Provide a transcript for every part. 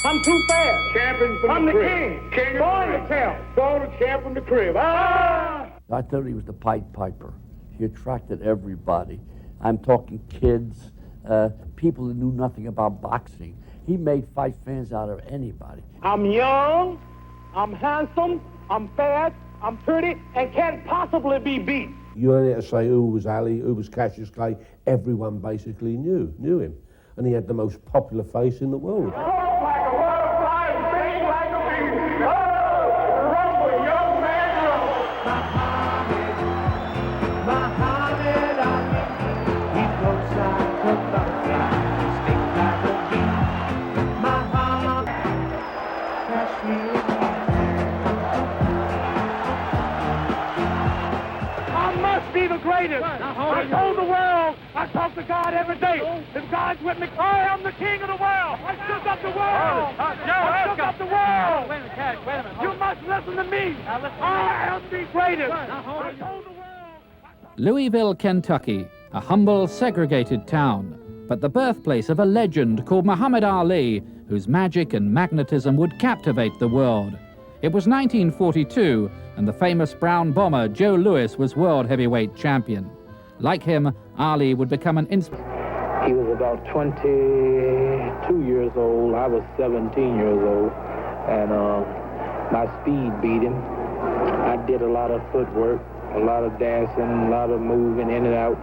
I'm too fast. Champion from I'm the crib. king. Born the champ. Born the champ from the crib. Ah! I thought he was the Pied Piper. He attracted everybody. I'm talking kids, people who knew nothing about boxing. He made fight fans out of anybody. I'm young, I'm handsome, I'm fast, I'm pretty, and can't possibly be beat. You only had to say who was Ali, who was Cassius Clay. Everyone basically knew him. And he had the most popular face in the world. Like a butterfly, sing like a bee. Oh, rumble, young man, rumble. Muhammad Ali, he floats like a butterfly, sting like a bee. Muhammad, Kashmir. I must be the greatest. I told the world, I talk to God every day. If God's with me, I am the king of the world. I shook up the world. I shook up the world. Wait a minute. You must listen to me. I am the greatest. I told the world. Louisville, Kentucky, a humble, segregated town, but the birthplace of a legend called Muhammad Ali, whose magic and magnetism would captivate the world. It was 1942, and the famous brown bomber Joe Louis was world heavyweight champion. Like him, Ali would become an inspiration. He was about 22 years old. I was 17 years old, and my speed beat him. I did a lot of footwork, a lot of dancing, a lot of moving in and out.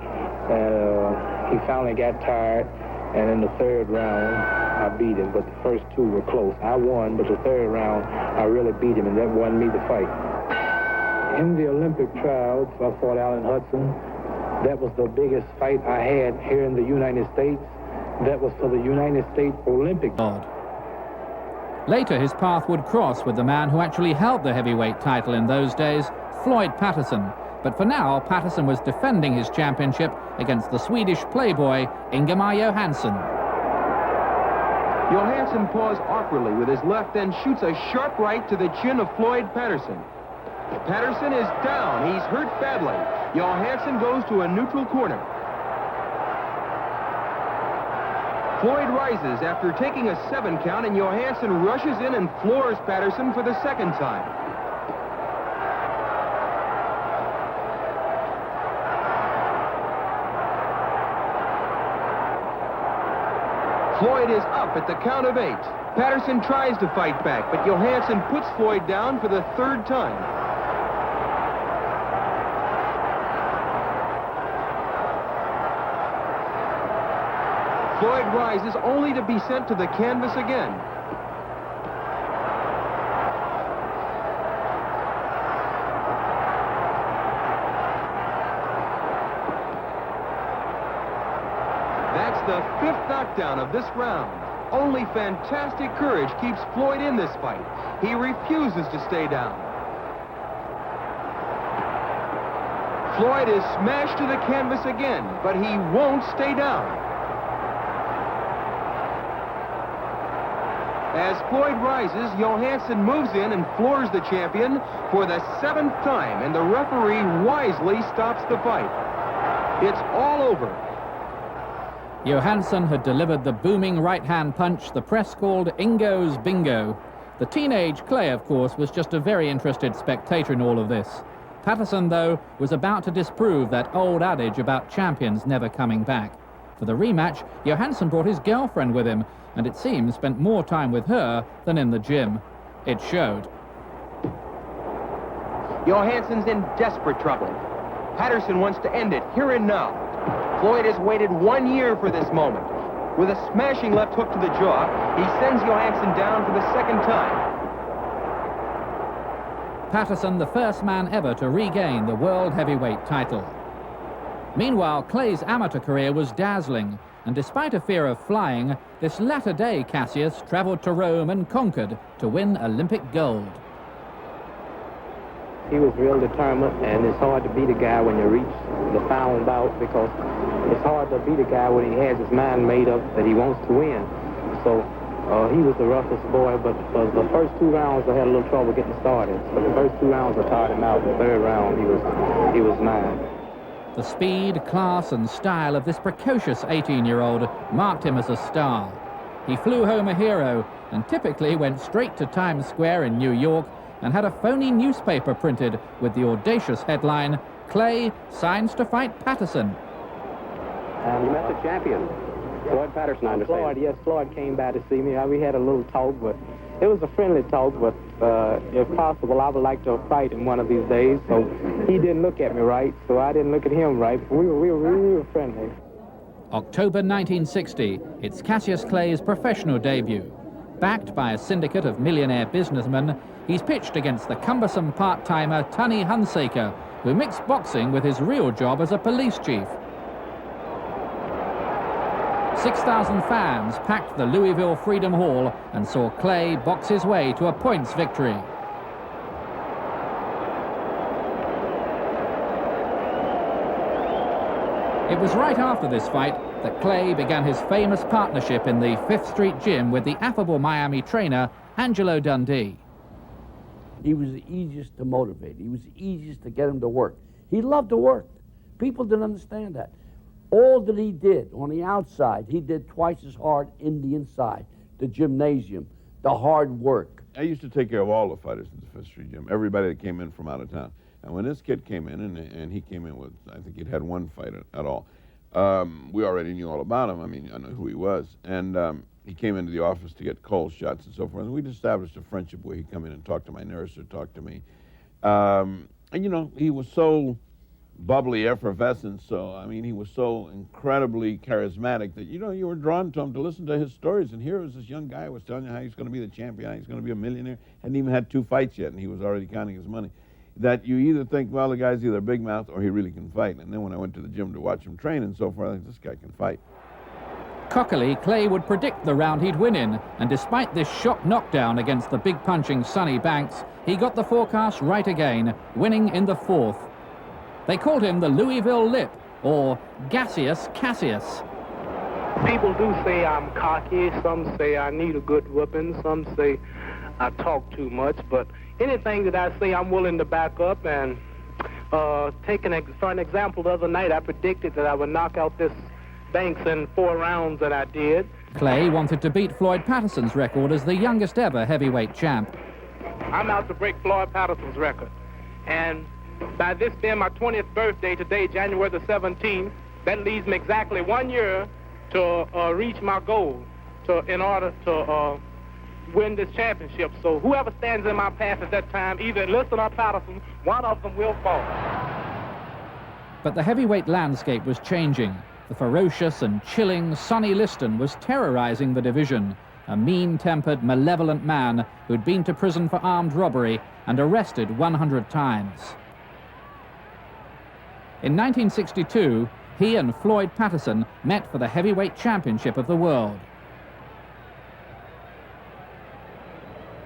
He finally got tired, and in the third round, I beat him, but the first two were close. I won, but the third round, I really beat him, and that won me the fight. In the Olympic trials, I fought Allen Hudson. That was the biggest fight I had here in the United States. That was for the United States Olympic. Later, his path would cross with the man who actually held the heavyweight title in those days, Floyd Patterson. But for now, Patterson was defending his championship against the Swedish playboy, Ingemar Johansson. Johansson paused awkwardly with his left, then shoots a sharp right to the chin of Floyd Patterson. Patterson is down. He's hurt badly. Johansson goes to a neutral corner. Floyd rises after taking a 7 count, and Johansson rushes in and floors Patterson for the second time. Floyd is up at the count of 8. Patterson tries to fight back, but Johansson puts Floyd down for the third time. Floyd rises only to be sent to the canvas again. That's the 5th knockdown of this round. Only fantastic courage keeps Floyd in this fight. He refuses to stay down. Floyd is smashed to the canvas again, but he won't stay down. As Floyd rises, Johansson moves in and floors the champion for the 7th time, and the referee wisely stops the fight. It's all over. Johansson had delivered the booming right-hand punch the press called Ingo's Bingo. The teenage Clay, of course, was just a very interested spectator in all of this. Patterson, though, was about to disprove that old adage about champions never coming back. For the rematch, Johansson brought his girlfriend with him, and it seems spent more time with her than in the gym. It showed. Johansson's in desperate trouble. Patterson wants to end it here and now. Floyd has waited 1 year for this moment. With a smashing left hook to the jaw, he sends Johansson down for the second time. Patterson, the first man ever to regain the world heavyweight title. Meanwhile, Clay's amateur career was dazzling, and despite a fear of flying, this latter-day Cassius traveled to Rome and conquered to win Olympic gold. He was real determined, and it's hard to beat a guy when you reach the final bout, because it's hard to beat a guy when he has his mind made up that he wants to win. So he was the roughest boy, but for the first 2 rounds I had a little trouble getting started. So the first 2 rounds I tired him out. The third round he was mine. The speed, class and style of this precocious 18-year-old marked him as a star. he flew home a hero and typically went straight to Times Square in New York and had a phony newspaper printed with the audacious headline, "Clay signs to fight Patterson." You met the champion, Floyd Patterson, I understand. Floyd, yes, Floyd came by to see me. We had a little talk, but it was a friendly talk, but if possible, I would like to fight in one of these days. So he didn't look at me right, so I didn't look at him right. We were friendly. October 1960, it's Cassius Clay's professional debut. Backed by a syndicate of millionaire businessmen, he's pitched against the cumbersome part-timer Tunney Hunsaker, who mixed boxing with his real job as a police chief. 6,000 fans packed the Louisville Freedom Hall and saw Clay box his way to a points victory. It was right after this fight that Clay began his famous partnership in the Fifth Street Gym with the affable Miami trainer, Angelo Dundee. He was the easiest to motivate. He was the easiest to get him to work. He loved to work. People didn't understand that. All that he did on the outside, he did twice as hard in the inside. The gymnasium, the hard work. I used to take care of all the fighters at the Fifth Street Gym, everybody that came in from out of town. And when this kid came in, and he came in with, I think he'd had one fight at all, we already knew all about him. I mean, I know who he was. And he came into the office to get cold shots and so forth. And we'd established a friendship where he'd come in and talk to my nurse or talk to me. And, you know, he was so bubbly, effervescent, so, I mean, he was so incredibly charismatic that, you know, you were drawn to him to listen to his stories. And here was this young guy who was telling you how he's going to be the champion, how he's going to be a millionaire. Hadn't even had 2 fights yet, and he was already counting his money. That you either think, well, the guy's either a big mouth or he really can fight. And then when I went to the gym to watch him train and so forth, I think this guy can fight. Cockily, Clay would predict the round he'd win in, and despite this shock knockdown against the big-punching Sonny Banks, he got the forecast right again, winning in the 4th. They called him the Louisville Lip, or Gaseous Cassius. People do say I'm cocky. Some say I need a good whipping. Some say I talk too much. But anything that I say, I'm willing to back up. And for an example, the other night I predicted that I would knock out this Banks in 4 rounds, and I did. Clay wanted to beat Floyd Patterson's record as the youngest ever heavyweight champ. I'm out to break Floyd Patterson's record. And by this being my 20th birthday today, January the 17th, that leaves me exactly 1 year to reach my goal in order to win this championship. So whoever stands in my path at that time, either Liston or Patterson, one of them will fall. But the heavyweight landscape was changing. The ferocious and chilling Sonny Liston was terrorizing the division, a mean-tempered, malevolent man who'd been to prison for armed robbery and arrested 100 times. In 1962, he and Floyd Patterson met for the heavyweight championship of the world.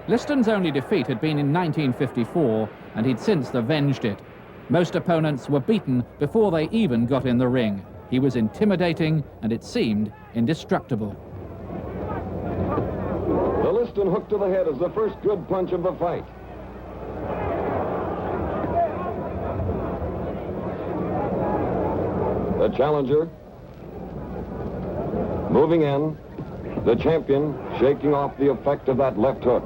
Liston's only defeat had been in 1954, and he'd since avenged it. Most opponents were beaten before they even got in the ring. He was intimidating, and it seemed indestructible. The Liston hook to the head is the first good punch of the fight. The challenger moving in, the champion shaking off the effect of that left hook.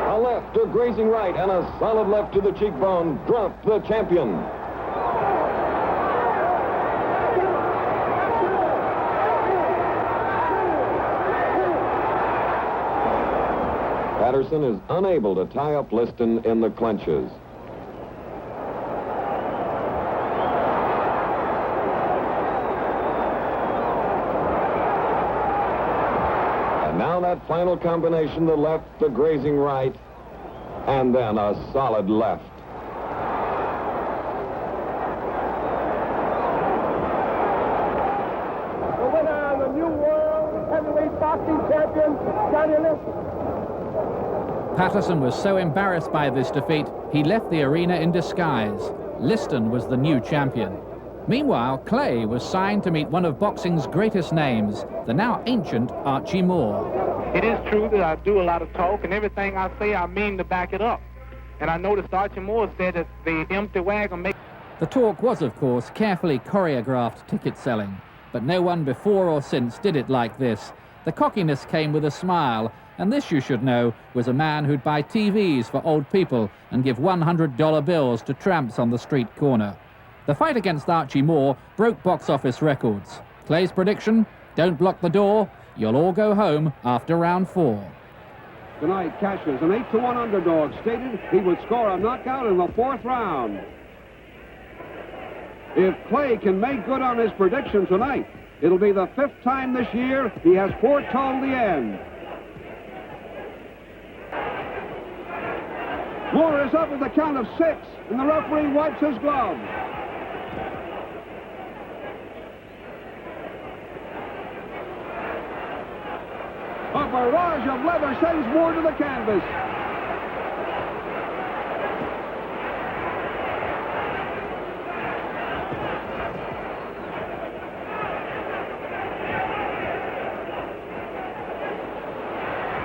A left, a grazing right, and a solid left to the cheekbone dropped the champion. Patterson is unable to tie up Liston in the clinches. And now that final combination, the left, the grazing right, and then a solid left. The winner of the new world heavyweight boxing champion, Johnny Liston. Patterson was so embarrassed by this defeat, he left the arena in disguise. Liston was the new champion. Meanwhile, Clay was signed to meet one of boxing's greatest names, the now ancient Archie Moore. It is true that I do a lot of talk, and everything I say, I mean to back it up. And I noticed Archie Moore said that the empty wagon makes... The talk was, of course, carefully choreographed ticket selling, but no one before or since did it like this. The cockiness came with a smile, and this, you should know, was a man who'd buy TVs for old people and give $100 bills to tramps on the street corner. The fight against Archie Moore broke box office records. Clay's prediction, don't block the door, you'll all go home after round 4. Tonight, Cassius, an 8-1 underdog, stated he would score a knockout in the 4th round. If Clay can make good on his prediction tonight, it'll be the 5th time this year he has foretold the end. Moore is up at the count of 6, and the referee wipes his glove. A barrage of leather sends Moore to the canvas.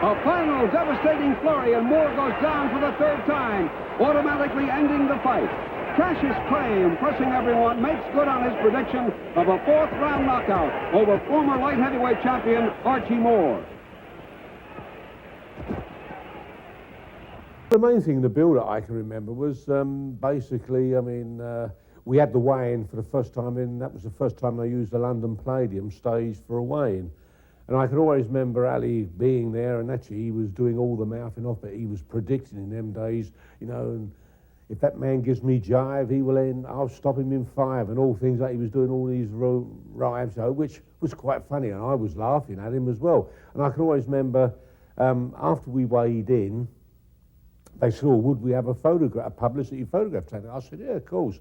A final devastating flurry, and Moore goes down for the 3rd time, automatically ending the fight. Cassius Clay, impressing everyone, makes good on his prediction of a 4th round knockout over former light heavyweight champion Archie Moore. The main thing in the build-up I can remember was basically, we had the weigh-in for the first time, and that was the first time they used the London Palladium stage for a weigh-in. And I can always remember Ali being there, and actually he was doing all the mouthing off, but he was predicting in them days, you know, and if that man gives me jive, he will end, I'll stop him in 5, and all things like he was doing all these rhymes, which was quite funny, and I was laughing at him as well. And I can always remember after we weighed in, they said, would we have a publicity photograph taken? I said, yeah, of course.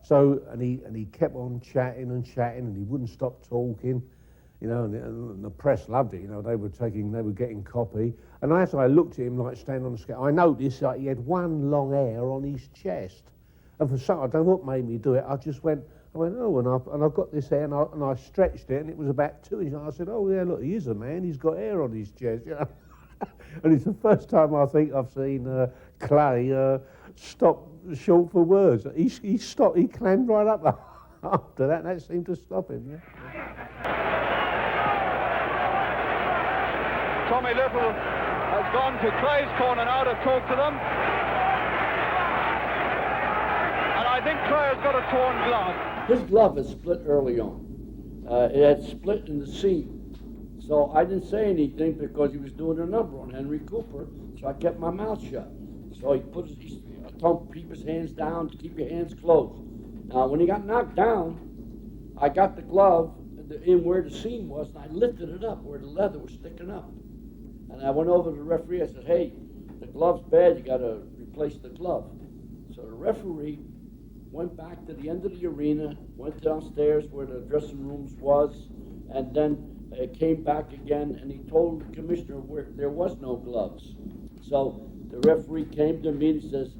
So, and he kept on chatting, and he wouldn't stop talking, you know, and the press loved it, you know, they were getting copy. And as I looked at him, like standing on the scale, I noticed that he had one long hair on his chest. And for some, I don't know what made me do it, I went, oh, and I've got this hair, and I stretched it, and it was about 2 inches. I said, oh, yeah, look, he is a man, he's got hair on his chest, you know. And it's the first time I think I've seen Clay stop short for words. He stopped, he clammed right up after that, and that seemed to stop him, yeah. Tommy Little has gone to Clay's corner now to talk to them. And I think Clay has got a torn glove. His glove had split early on. It had split in the seam. So I didn't say anything because he was doing a number on Henry Cooper, so I kept my mouth shut. So I told him to keep his hands down, to keep your hands closed. Now, when he got knocked down, I got the glove in where the seam was, and I lifted it up where the leather was sticking up. And I went over to the referee, I said, hey, the glove's bad, you got to replace the glove. So the referee went back to the end of the arena, went downstairs where the dressing rooms was, and then came back again, and he told the commissioner where there was no gloves. So the referee came to me and says,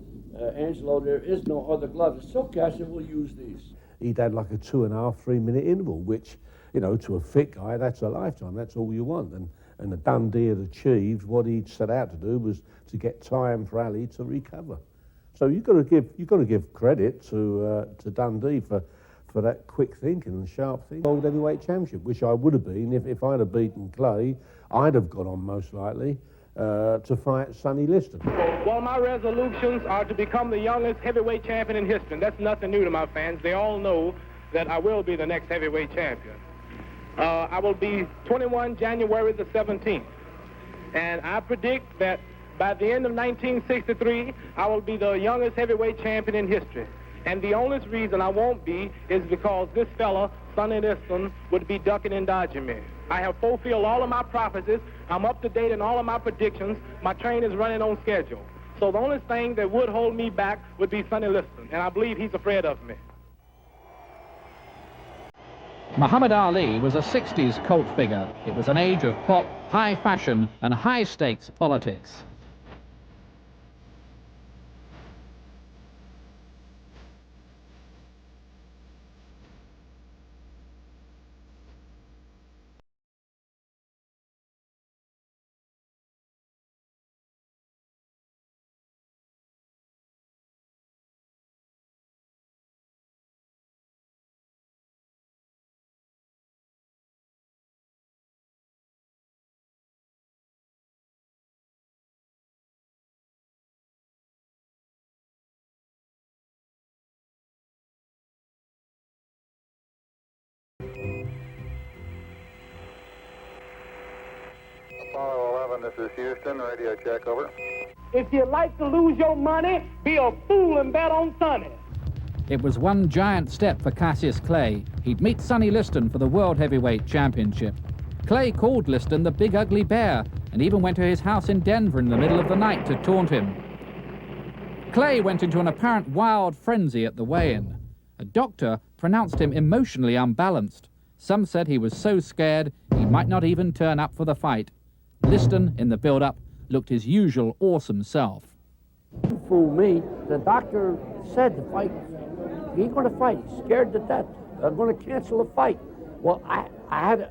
Angelo, there is no other gloves. It's okay, I said, we'll use these. He'd had like a 2.5, 3 minute interval, which, you know, to a fit guy, that's a lifetime, that's all you want. And the Dundee had achieved what he'd set out to do, was to get time for Ali to recover. So you've got to give credit to Dundee for that quick thinking and sharp thinking. World Heavyweight Championship, which I would have been if I'd have beaten Clay. I'd have gone on most likely to fight Sonny Liston. Well, my resolutions are to become the youngest heavyweight champion in history. That's nothing new to my fans. They all know that I will be the next heavyweight champion. I will be 21 January the 17th. And I predict that by the end of 1963, I will be the youngest heavyweight champion in history. And the only reason I won't be is because this fella, Sonny Liston, would be ducking and dodging me. I have fulfilled all of my prophecies. I'm up to date in all of my predictions. My train is running on schedule. So the only thing that would hold me back would be Sonny Liston, and I believe he's afraid of me. Muhammad Ali was a 60s cult figure. It was an age of pop, high fashion, and high-stakes politics. Apollo 11, this is Houston. Radio check, over. If you like to lose your money, be a fool and bet on Sonny. It was one giant step for Cassius Clay. He'd meet Sonny Liston for the World Heavyweight Championship. Clay called Liston the Big Ugly Bear and even went to his house in Denver in the middle of the night to taunt him. Clay went into an apparent wild frenzy at the weigh-in. A doctor pronounced him emotionally unbalanced. Some said he was so scared he might not even turn up for the fight. Liston, in the build-up, looked his usual awesome self. Don't fool me. The doctor said the fight, he ain't going to fight. He's scared to death. I'm going to cancel the fight. Well,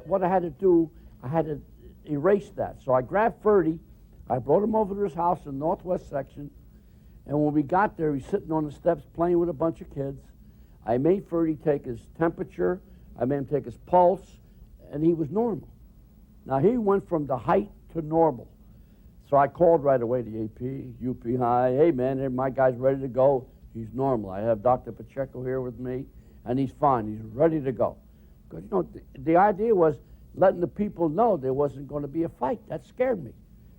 what I had to do, I had to erase that. So I grabbed Ferdy. I brought him over to his house in the Northwest section. And when we got there, he's sitting on the steps playing with a bunch of kids. I made Ferdy take his temperature. I made him take his pulse, and he was normal. Now, he went from the height to normal. So I called right away to AP, UP High. Hey, man, my guy's ready to go. He's normal. I have Dr. Pacheco here with me, and he's fine. He's ready to go. Because, you know, the idea was letting the people know there wasn't going to be a fight. That scared me,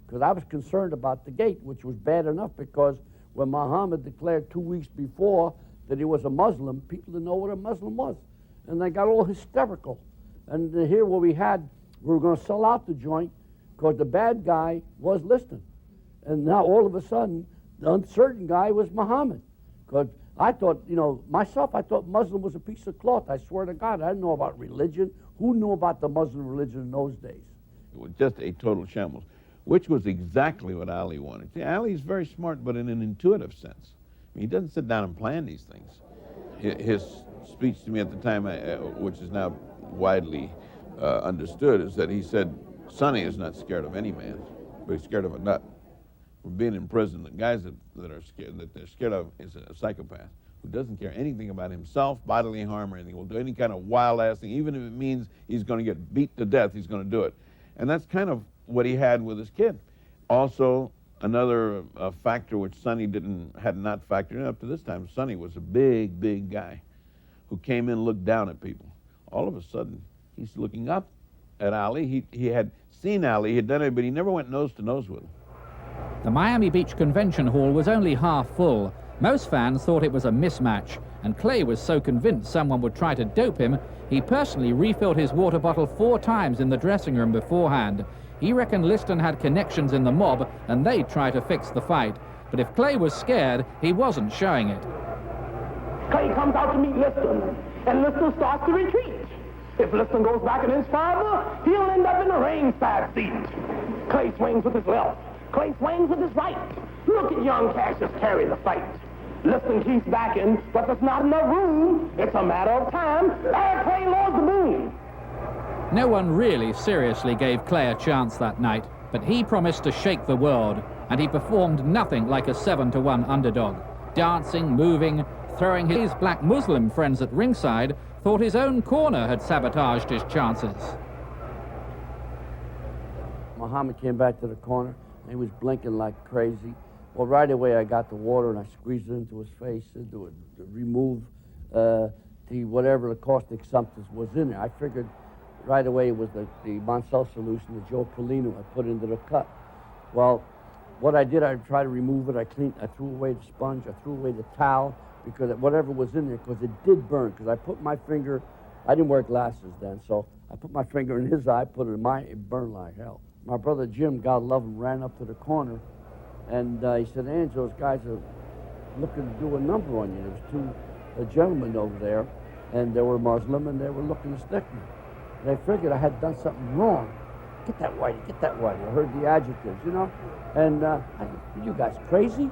because I was concerned about the gate, which was bad enough because when Muhammad declared 2 weeks before that he was a Muslim, people didn't know what a Muslim was. And they got all hysterical. And here what we were going to sell out the joint because the bad guy was Liston. And now all of a sudden, the uncertain guy was Muhammad. Because I thought, you know, myself, I thought Muslim was a piece of cloth. I swear to God, I didn't know about religion. Who knew about the Muslim religion in those days? It was just a total shambles, which was exactly what Ali wanted. See, Ali's very smart, but in an intuitive sense. I mean, he doesn't sit down and plan these things. His speech to me at the time, which is now widely understood, is that he said, Sonny is not scared of any man, but he's scared of a nut. From being in prison, the guys that they're scared of is a psychopath who doesn't care anything about himself, bodily harm, or anything. Will do any kind of wild-ass thing, even if it means he's going to get beat to death, he's going to do it. And that's kind of what he had with his kid. Also, another factor which Sonny had not factored in up to this time, Sonny was a big, big guy who came in and looked down at people. All of a sudden, he's looking up at Ali. He had seen Ali, he had done it, but he never went nose to nose with him. The Miami Beach Convention Hall was only half full. Most fans thought it was a mismatch, and Clay was so convinced someone would try to dope him, he personally refilled his water bottle 4 times in the dressing room beforehand. He reckoned Liston had connections in the mob, and they'd try to fix the fight. But if Clay was scared, he wasn't showing it. Clay comes out to meet Liston, and Liston starts to retreat. If Liston goes back in his father, he'll end up in the ringside seat. Clay swings with his left. Clay swings with his right. Look at young Cassius carry the fight. Liston keeps backing, but there's not enough room. It's a matter of time. And Clay lords the boom. No one really seriously gave Clay a chance that night, but he promised to shake the world, and he performed nothing like a 7-to-1 underdog. Dancing, moving, throwing his black Muslim friends at ringside thought his own corner had sabotaged his chances. Muhammad came back to the corner. He was blinking like crazy. Well, right away I got the water and I squeezed it into his face to remove whatever the caustic substance was in there. I figured right away it was the Moncel solution, the Joe Polino I put into the cut. Well, what I did, I tried to remove it. I threw away the sponge. I threw away the towel because whatever was in there, because it did burn. Because I put my finger, I didn't wear glasses then, so I put my finger in his eye, put it in mine, it burned like hell. My brother Jim, God love him, ran up to the corner, and he said, Ange, those guys are looking to do a number on you. There was 2 gentlemen over there, and they were Muslim, and they were looking to stick me. And I figured I had done something wrong. Get that whitey, get that whitey. I heard the adjectives, you know? And I said, you guys crazy?